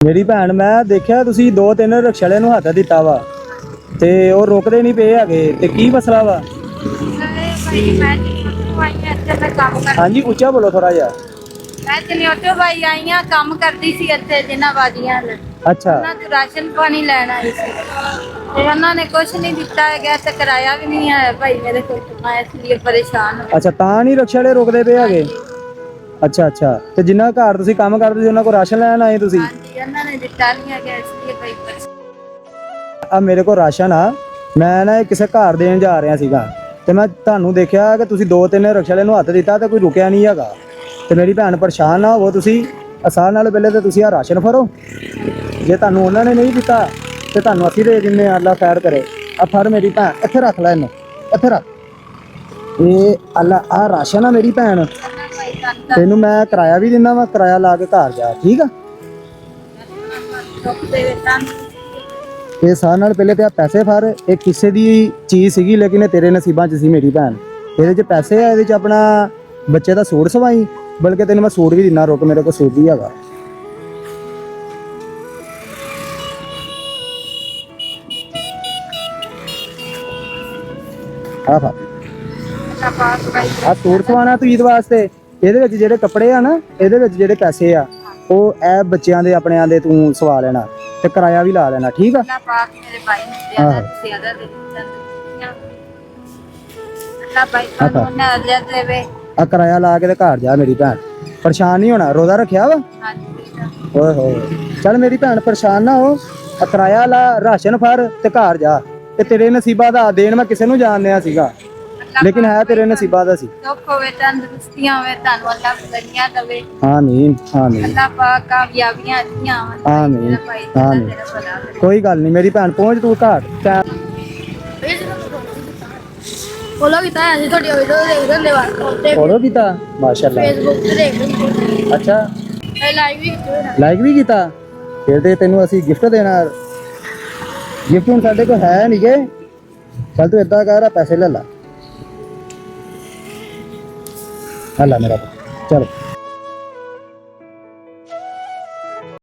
ਮੇਰੀ ਭੈਣ ਮੈਂ ਦੇਖਿਆ ਤੁਸੀਂ ਦੋ ਤਿੰਨ ਰਿਕਸ਼ਾ ਵਾਲਿਆਂ ਨੂੰ ਹੱਥ ਦਿੱਤਾ ਵਾ ਤੇ ਉਹ ਰੁਕਦੇ ਨਹੀਂ ਪਏ ਹੈਗੇ ਤੇ ਕੀ ਮਸਲਾ ਵਾ? ਹਾਂਜੀ ਉੱਚਾ ਬੋਲੋ ਥੋੜਾ ਜਿਹਾ। ਮੈਂ ਜਨਿਓਟੋ ਭਾਈ ਆਈ ਆ, ਕੰਮ ਕਰਦੀ ਸੀ ਇੱਥੇ ਜਿਨ੍ਹਾਂ ਬਾਜੀਆਂ ਨੇ। ਅੱਛਾ ਉਹਨਾਂ ਤੋਂ ਰਾਸ਼ਨ ਪਾਣੀ ਲੈਣ ਆਈ ਸੀ ਤੇ ਉਹਨਾਂ ਨੇ ਕੁਝ ਨਹੀਂ ਦਿੱਤਾ ਹੈਗਾ ਤੇ ਕਿਰਾਇਆ ਵੀ ਨਹੀਂ ਹੈ ਭਾਈ ਮੇਰੇ ਕੋਲ। ਮੈਂ ਇਸ ਲਈ ਪਰੇਸ਼ਾਨ ਹਾਂ। ਅੱਛਾ ਤਾਂ ਨਹੀਂ ਰਿਕਸ਼ਾ ਵਾਲੇ ਰੁਕਦੇ ਪਏ ਹੈਗੇ? ਅੱਛਾ ਅੱਛਾ ਤੇ ਜਿੰਨਾ ਘਰ ਤੁਸੀਂ ਕੰਮ ਕਰਦੇ ਸੀ ਉਹਨਾਂ ਕੋਲ ਰਾਸ਼ਨ ਲੈਣ ਆਏ ਤੁਸੀਂ? ਹਾਂਜੀ ਉਹਨਾਂ ਨੇ ਦਿੱਤਾ ਨਹੀਂ ਹੈਗਾ ਇਸ ਲਈ ਭਾਈ ਪਰੇਸ਼ਾਨ। ਆ ਮੇਰੇ ਕੋਲ ਰਾਸ਼ਨ ਆ, ਮੈਂ ਨਾ ਇਹ ਕਿਸੇ ਘਰ ਦੇਣ ਜਾ ਰਿਹਾ ਸੀਗਾ ਤੇ ਮੈਂ ਤੁਹਾਨੂੰ ਦੇਖਿਆ ਕਿ ਤੁਸੀਂ ਦੋ ਤਿੰਨ ਰਿਕਸ਼ਾ ਵਾਲੇ ਨੂੰ ਹੱਥ ਦਿੱਤਾ ਤੇ ਕੋਈ ਰੁਕਿਆ ਨਹੀਂ ਹੈਗਾ ਤੇ ਮੇਰੀ ਭੈਣ ਪਰੇਸ਼ਾਨ ਨਾ ਹੋਵੋ ਤੁਸੀਂ। ਆਸਾਨ ਨਾਲ ਪਹਿਲੇ ਤੇ ਤੁਸੀਂ ਆ ਰਾਸ਼ਨ ਫੜੋ, ਜੇ ਤੁਹਾਨੂੰ ਉਹਨਾਂ ਨੇ ਨਹੀਂ ਦਿੱਤਾ ਤੇ ਤੁਹਾਨੂੰ ਅਸੀਂ ਦੇ ਦਿੰਦੇ ਹਾਂ। ਅੱਲਾ ਖੈਰ ਕਰੇ। ਆ ਫੜ ਮੇਰੀ ਭੈਣ, ਇੱਥੇ ਰੱਖ ਲੈ ਇਹਨੂੰ, ਇੱਥੇ ਰੱਖ। ਇਹ ਅੱਲਾ ਆ ਰਾਸ਼ਨ ਆ ਮੇਰੀ ਭੈਣ, ਤੈਨੂੰ ਮੈਂ ਕਿਰਾਇਆ ਵੀ ਦਿੰਦਾ ਵਾ, ਕਿਰਾਇਆ ਲਾ ਕੇ ਘਰ ਜਾ, ਠੀਕ ਆ? ਇਹ ਸਾਰਿਆਂ ਨਾਲ ਪਹਿਲੇ ਤੇ ਆ ਪੈਸੇ ਫੜ। ਇਹ ਕਿਸੇ ਦੀ ਚੀਜ਼ ਸੀਗੀ ਲੇਕਿਨ ਇਹ ਤੇਰੇ ਨਸੀਬਾਂ 'ਚ ਸੀ ਮੇਰੀ ਭੈਣ। ਇਹਦੇ 'ਚ ਪੈਸੇ ਆ, ਇਹਦੇ 'ਚ ਆਪਣਾ ਬੱਚੇ ਦਾ ਸੂਟ ਸਵਾਈ, ਬਲਕਿ ਤੈਨੂੰ ਮੈਂ ਸੂਟ ਵੀ ਦਿੰਦਾ, ਰੁਕ ਮੇਰੇ ਕੋਲ ਸੂਟ ਵੀ ਹੈਗਾ। ਆ ਫੜ ਆ ਸੂਟ ਸਵਾਣਾ ਤੂੰ ਈਦ ਵਾਸਤੇ। ਇਹਦੇ ਵਿੱਚ ਜਿਹੜੇ ਕੱਪੜੇ ਆ ਨਾ, ਇਹਦੇ ਵਿੱਚ ਜਿਹੜੇ ਪੈਸੇ ਆ ਉਹ ਇਹ ਬੱਚਿਆਂ ਦੇ ਆਪਣਿਆਂ ਦੇ ਤੂੰ ਸਵਾ ਲੈਣਾ ਤੇ ਕਿਰਾਇਆ ਵੀ ਲਾ ਲੈਣਾ, ਠੀਕ ਆ? ਆ ਕਿਰਾਇਆ ਲਾ ਕੇ ਤੇ ਘਰ ਜਾ ਮੇਰੀ ਭੈਣ, ਪਰੇਸ਼ਾਨ ਨਹੀਂ ਹੋਣਾ। ਰੋਜ਼ਾ ਰੱਖਿਆ ਵਾ? ਓਏ ਹੋਏ ਚੱਲ ਮੇਰੀ ਭੈਣ ਪਰੇਸ਼ਾਨ ਨਾ ਹੋ। ਆ ਕਿਰਾਇਆ ਲਾ, ਰਾਸ਼ਨ ਫੜ ਤੇ ਘਰ ਜਾ। ਤੇ ਤੇਰੇ ਨਸੀਬਾਂ ਦਾ ਦੇਣ ਮੈਂ ਕਿਸੇ ਨੂੰ ਜਾਣਿਆ ਸੀਗਾ ਲੇਕਿਨ ਹੈ ਤੇਰੇ ਨਸੀਬਾਂ ਦਾ ਸੀ। ਦੁੱਖ ਹੋਵੇ, ਤੰਦਰੁਸਤੀਆਂ ਹੋਵੇ, ਤੁਹਾਨੂੰ ਅੱਲਾ ਬਦਲੀਆਂ ਦੇਵੇ। ਆਮੀਨ ਆਮੀਨ ਅੱਲਾ ਪਾਕ ਕਾਮਯਾਬੀਆਂ ਦਿੱਤੀਆਂ ਹੋਣ। ਆਮੀਨ ਆਮੀਨ। ਕੋਈ ਗੱਲ ਨਹੀਂ ਮੇਰੀ ਭੈਣ, ਪਹੁੰਚ ਤੂੰ ਘਰ। ਫੋਲੋ ਕੀਤਾ ਹੈ ਜੀ ਤੁਹਾਡੀ ਵੀਡੀਓ ਦੇਖਦੇ ਹੁੰਦੇ ਵਾ। ਫੋਲੋ ਕੀਤਾ? ਮਾਸ਼ਾਅੱਲਾ। ਫੇਸਬੁੱਕ ਤੇ ਦੇਖਦੇ ਹੁੰਦੇ। ਅੱਛਾ ਲਾਈਵ ਵੀ ਕੀਤਾ। ਲਾਈਕ ਵੀ ਕੀਤਾ? ਫਿਰ ਤੇ ਤੈਨੂੰ ਅਸੀਂ ਗਿਫਟ ਦੇਣਾ। ਗਿਫਟ ਹੁਣ ਸਾਡੇ ਕੋਲ ਹੈ ਨਹੀਂ ਗੇ। ਚੱਲ ਤੂੰ ਏਦਾਂ ਕਰ, ਪੈਸੇ ਲੈ ਲਾ। ਹਲਾ ਮੇਰਾ ਚਲ।